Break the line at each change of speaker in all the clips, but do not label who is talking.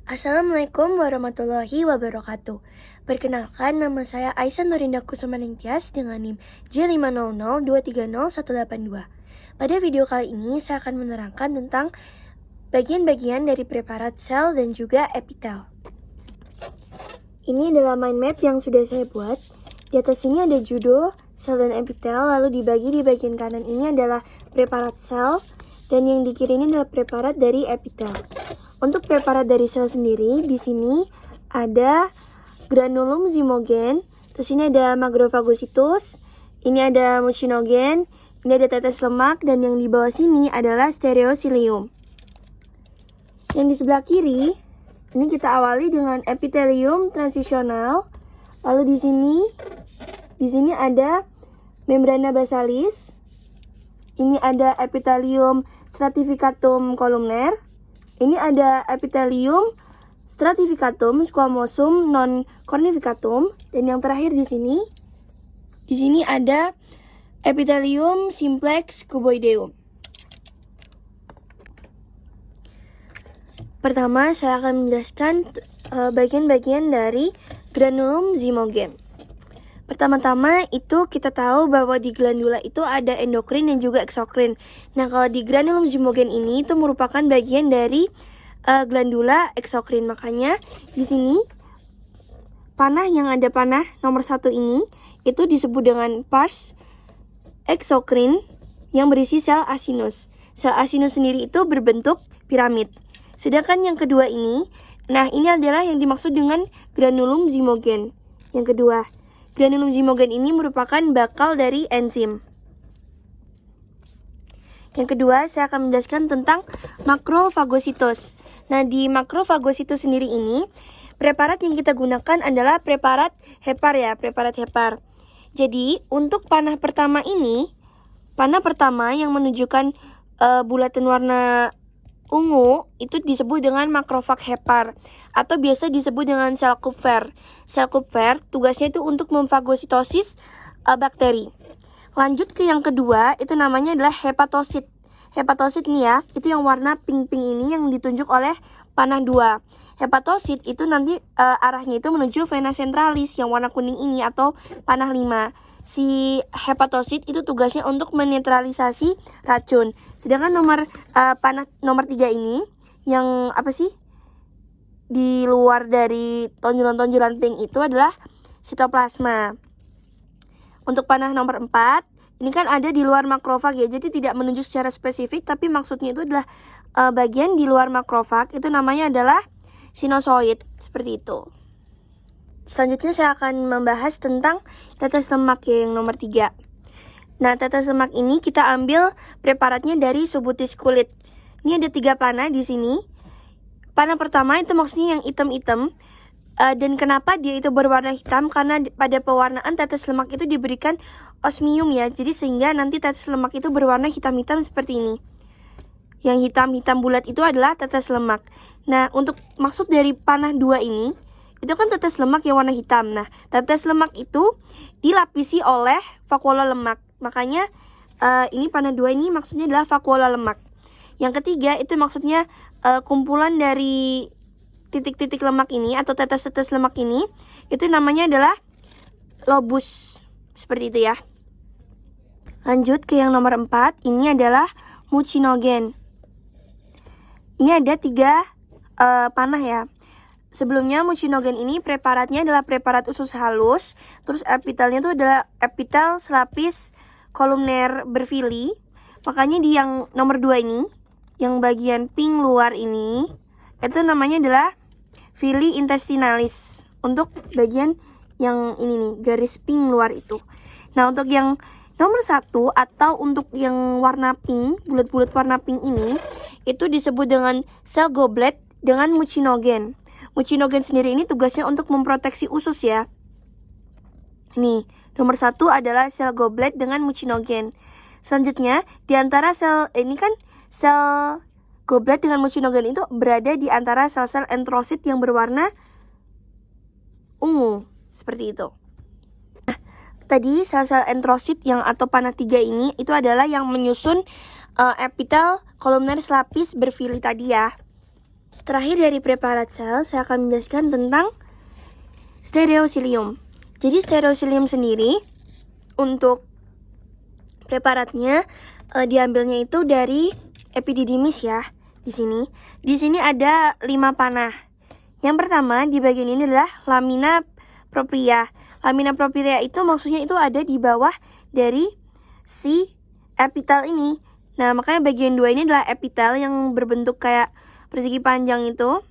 Assalamualaikum warahmatullahi wabarakatuh. Perkenalkan, nama saya Aisyah Nurinda Kusumaningtyas dengan NIM J500230182. Pada video kali ini, saya akan menerangkan tentang bagian-bagian dari preparat sel dan juga epitel. Ini adalah mind map yang sudah saya buat. Di atas ini ada judul, sel dan epitel, lalu dibagi di bagian kanan ini adalah preparat sel, dan yang di kiri ini adalah preparat dari epitel. Untuk preparat dari sel sendiri, di sini ada granulum zymogen, terus ini ada macrophagocytos, ini ada mucinogen, ini ada tetes lemak, dan yang di bawah sini adalah stereosylium. Yang di sebelah kiri, ini kita awali dengan epithelium transisional. Lalu di sini ada membrana basalis. Ini ada epithelium stratificatum columnar. Ini ada epithelium stratificatum squamosum non cornificatum, dan yang terakhir di sini ada epithelium simplex cuboideum. Pertama, saya akan menjelaskan bagian-bagian dari granulum zymogen. Pertama-tama itu kita tahu bahwa di glandula itu ada endokrin dan juga eksokrin. Nah, kalau di granulum zymogen ini itu merupakan bagian dari glandula eksokrin. Makanya di sini panah yang ada panah nomor 1 ini itu disebut dengan pars eksokrin yang berisi sel acinus. Sel acinus sendiri itu berbentuk piramid. Sedangkan yang kedua ini, nah ini adalah yang dimaksud dengan granulum zymogen. Yang kedua, granulum zymogen ini merupakan bakal dari enzim. Yang kedua, saya akan menjelaskan tentang macrophagocytos. Nah, di macrophagocytos sendiri ini, preparat yang kita gunakan adalah preparat hepar ya, preparat hepar. Jadi, untuk panah pertama ini, panah pertama yang menunjukkan bulatan warna ungu itu disebut dengan makrofag hepar atau biasa disebut dengan sel Kupffer. Sel Kupffer tugasnya itu untuk memfagositosis bakteri. Lanjut ke yang kedua, itu namanya adalah hepatosit. Hepatosit nih ya, itu yang warna pink-pink ini yang ditunjuk oleh panah 2. Hepatosit itu nanti arahnya itu menuju vena centralis yang warna kuning ini atau panah 5. Si hepatosit itu tugasnya untuk menetralisasi racun. Sedangkan panah nomor 3 ini yang apa sih? Di luar dari tonjolan-tonjolan pink itu adalah sitoplasma. Untuk panah nomor 4, ini kan ada di luar makrofag ya. Jadi tidak menunjuk secara spesifik, tapi maksudnya itu adalah bagian di luar makrofag, itu namanya adalah sinusoid, seperti itu. Selanjutnya saya akan membahas tentang tetes lemak ya, yang nomor 3. Nah, tetes lemak ini kita ambil preparatnya dari subutis kulit. Ini ada 3 panah di sini. Panah pertama itu maksudnya yang hitam-hitam. Dan kenapa dia itu berwarna hitam? Karena pada pewarnaan tetes lemak itu diberikan osmium ya. Jadi sehingga nanti tetes lemak itu berwarna hitam-hitam seperti ini. Yang hitam-hitam bulat itu adalah tetes lemak. Nah, untuk maksud dari panah 2 ini, itu kan tetes lemak yang warna hitam. Nah, tetes lemak itu dilapisi oleh vakuola lemak. Makanya ini panah 2 ini maksudnya adalah vakuola lemak. Yang ketiga itu maksudnya kumpulan dari titik-titik lemak ini atau tetes-tetes lemak ini, itu namanya adalah lobus. Seperti itu ya. Lanjut ke yang nomor 4, ini adalah mucinogen. Ini ada 3 panah ya. Sebelumnya mucinogen ini preparatnya adalah preparat usus halus, terus epitelnya itu adalah epitel selapis kolumner berfili. Makanya di yang nomor 2 ini, yang bagian pink luar ini, itu namanya adalah fili intestinalis. Untuk bagian yang ini nih, garis pink luar itu. Nah, untuk yang nomor 1 atau untuk yang warna pink, bulat-bulat warna pink ini, itu disebut dengan sel goblet dengan mucinogen. Mucinogen sendiri ini tugasnya untuk memproteksi usus ya. Nih, nomor 1 adalah sel goblet dengan mucinogen. Selanjutnya, di antara sel ini kan sel goblet dengan mucinogen itu berada di antara sel-sel entrosit yang berwarna ungu, seperti itu. Nah, tadi sel-sel entrosit yang atau panah 3 ini itu adalah yang menyusun epitel kolumner selapis berfili tadi ya. terakhir dari preparat sel, saya akan menjelaskan tentang stereosilium. Jadi stereosilium sendiri untuk preparatnya diambilnya itu dari epididymis ya. Di sini ada 5 panah. Yang pertama di bagian ini adalah lamina propria. Lamina propria itu maksudnya itu ada di bawah dari si epitel ini. Nah, makanya bagian 2 ini adalah epitel yang berbentuk kayak persegi panjang itu.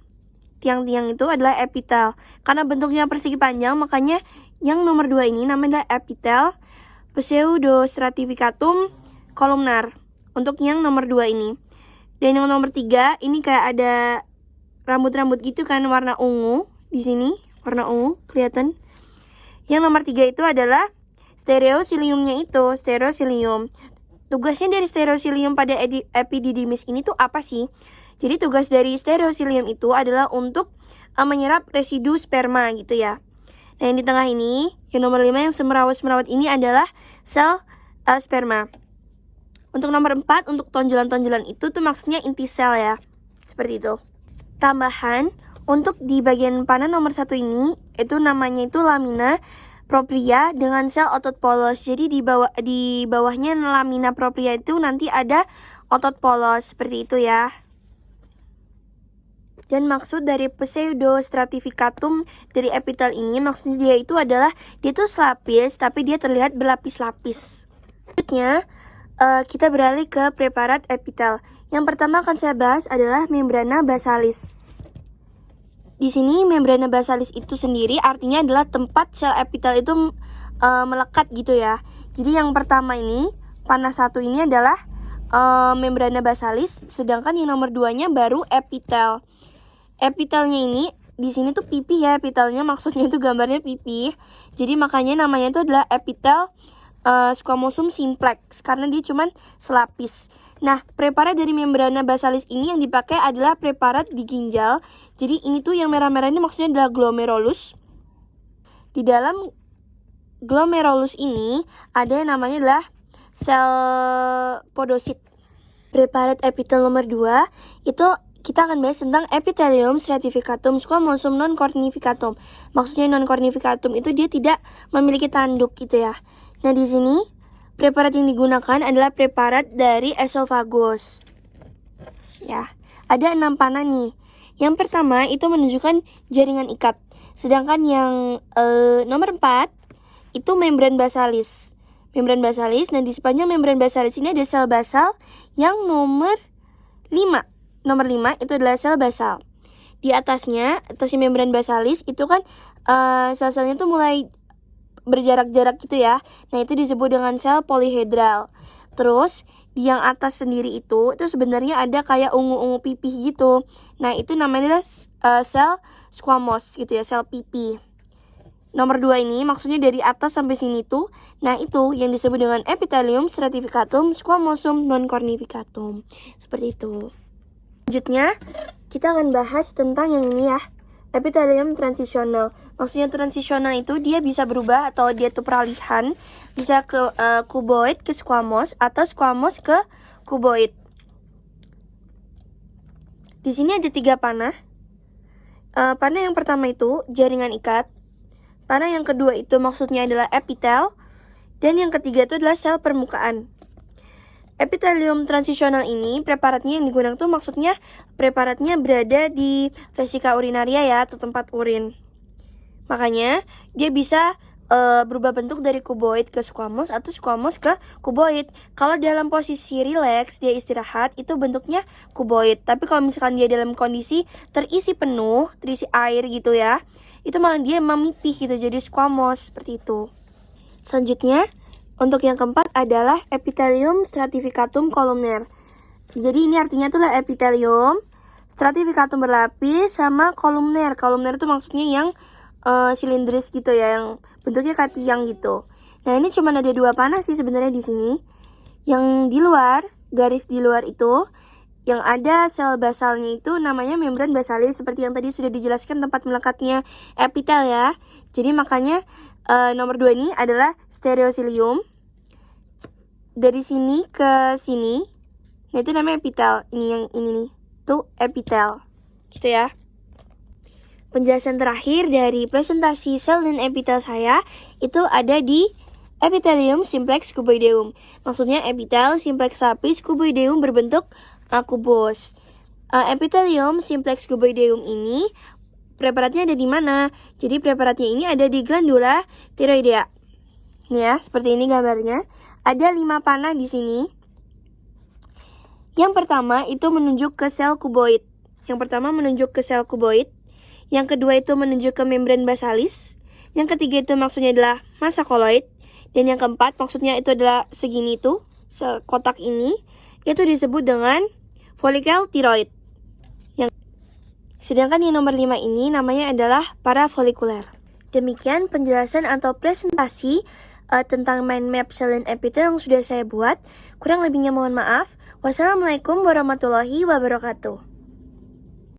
Tiang-tiang itu adalah epitel. Karena bentuknya persegi panjang, makanya yang nomor 2 ini namanya adalah epitel pseudostratificatum columnar. Untuk yang nomor 2 ini. Dan yang nomor 3 ini kayak ada rambut-rambut gitu kan warna ungu di sini, warna ungu kelihatan. Yang nomor 3 itu adalah stereosiliumnya itu, stereosilium. Tugasnya dari stereosilium pada epididymis ini tuh apa sih? Jadi tugas dari stereosilium itu adalah untuk menyerap residu sperma gitu ya. Nah, yang di tengah ini, yang nomor 5 yang semerawut-semerawut ini adalah sel sperma. Untuk nomor 4, untuk tonjolan-tonjolan itu tuh maksudnya inti sel ya. Seperti itu. Tambahan, untuk di bagian panah nomor 1 ini, itu namanya itu lamina propria dengan sel otot polos. Jadi di bawahnya lamina propria itu nanti ada otot polos. Seperti itu ya. Dan maksud dari pseudostratificatum dari epitel ini, maksudnya dia itu adalah, dia tuh selapis, tapi dia terlihat berlapis-lapis. Selanjutnya, kita beralih ke preparat epitel. Yang pertama akan saya bahas adalah membrana basalis. Di sini membrana basalis itu sendiri artinya adalah tempat sel epitel itu melekat gitu ya. Jadi yang pertama ini, panah 1 ini adalah membrana basalis, sedangkan yang nomor 2-nya baru epitel. Epitelnya ini di sini tuh pipih ya, epitelnya maksudnya itu gambarnya pipih. Jadi makanya namanya itu adalah epitel squamosum simplex karena dia cuman selapis. Nah, preparat dari membrana basalis ini yang dipakai adalah preparat di ginjal. Jadi ini tuh yang merah-merah ini maksudnya adalah glomerulus. Di dalam glomerulus ini ada yang namanya adalah sel podosit. Preparat epitel nomor 2 itu kita akan bahas tentang epithelium stratificatum squamosum non cornificatum. Maksudnya non cornificatum itu dia tidak memiliki tanduk gitu ya. Nah, di sini preparat yang digunakan adalah preparat dari esophagus. Ya, ada 6 panah nih. Yang pertama itu menunjukkan jaringan ikat. Sedangkan yang nomor 4 itu membran basalis. Membran basalis, nah di sepanjang membran basalis ini ada sel basal yang nomor 5. Nomor 5 itu adalah sel basal. Di atasnya membran basalis itu kan sel-selnya tuh mulai berjarak-jarak gitu ya. Nah, itu disebut dengan sel polihedral. Terus di yang atas sendiri itu sebenarnya ada kayak ungu-ungu pipih gitu. Nah, itu namanya sel squamous gitu ya, sel pipih. Nomor 2 ini maksudnya dari atas sampai sini tuh. Nah, itu yang disebut dengan epithelium stratificatum squamosum non cornificatum. Seperti itu. Selanjutnya, kita akan bahas tentang yang ini ya. Epithelium transisional. Maksudnya transisional itu dia bisa berubah atau dia tuh peralihan. Bisa ke kuboid ke squamous atau squamous ke kuboid. Di sini ada 3 panah. Panah yang pertama itu jaringan ikat. Panah yang kedua itu maksudnya adalah epitel. Dan yang ketiga itu adalah sel permukaan. Epithelium transisional ini preparatnya yang digunakan tuh maksudnya preparatnya berada di vesika urinaria ya, atau tempat urin. Makanya dia bisa berubah bentuk dari kuboid ke squamous atau squamous ke kuboid. Kalau dalam posisi rileks dia istirahat itu bentuknya kuboid. Tapi kalau misalkan dia dalam kondisi terisi penuh, terisi air gitu ya, itu malah dia memipih gitu jadi squamous seperti itu. Selanjutnya untuk yang keempat adalah epithelium stratificatum columnar. Jadi ini artinya itulah epithelium stratificatum berlapis sama columnar. Columnar itu maksudnya yang silindris gitu ya, yang bentuknya kayak tiang gitu. Nah, ini cuma ada 2 panah sih sebenarnya di sini. Yang di luar, garis di luar itu yang ada sel basalnya itu namanya membran basalis seperti yang tadi sudah dijelaskan tempat melekatnya epitel ya. Jadi makanya nomor 2 ini adalah stereosilium. Dari sini ke sini, nah itu namanya epitel. Ini yang ini nih, tuh epitel. gitu ya. Penjelasan terakhir dari presentasi sel dan epitel saya itu ada di epithelium simplex cuboideum. Maksudnya epitel simplex lapis cuboideum berbentuk kubus. Epithelium simplex cuboideum ini preparatnya ada di mana? Jadi preparatnya ini ada di glandula tiroidea. Nih ya, seperti ini gambarnya. Ada 5 panah di sini. Yang pertama itu menunjuk ke sel kuboid. Yang kedua itu menunjuk ke membran basalis. Yang ketiga itu maksudnya adalah massa koloid. Dan yang keempat maksudnya itu adalah segini itu, kotak ini. Itu disebut dengan folikel tiroid. Sedangkan yang nomor 5 ini namanya adalah parafolikuler. Demikian penjelasan atau presentasi tentang mind map sel dan epitel yang sudah saya buat. Kurang lebihnya mohon maaf. Wassalamualaikum warahmatullahi wabarakatuh.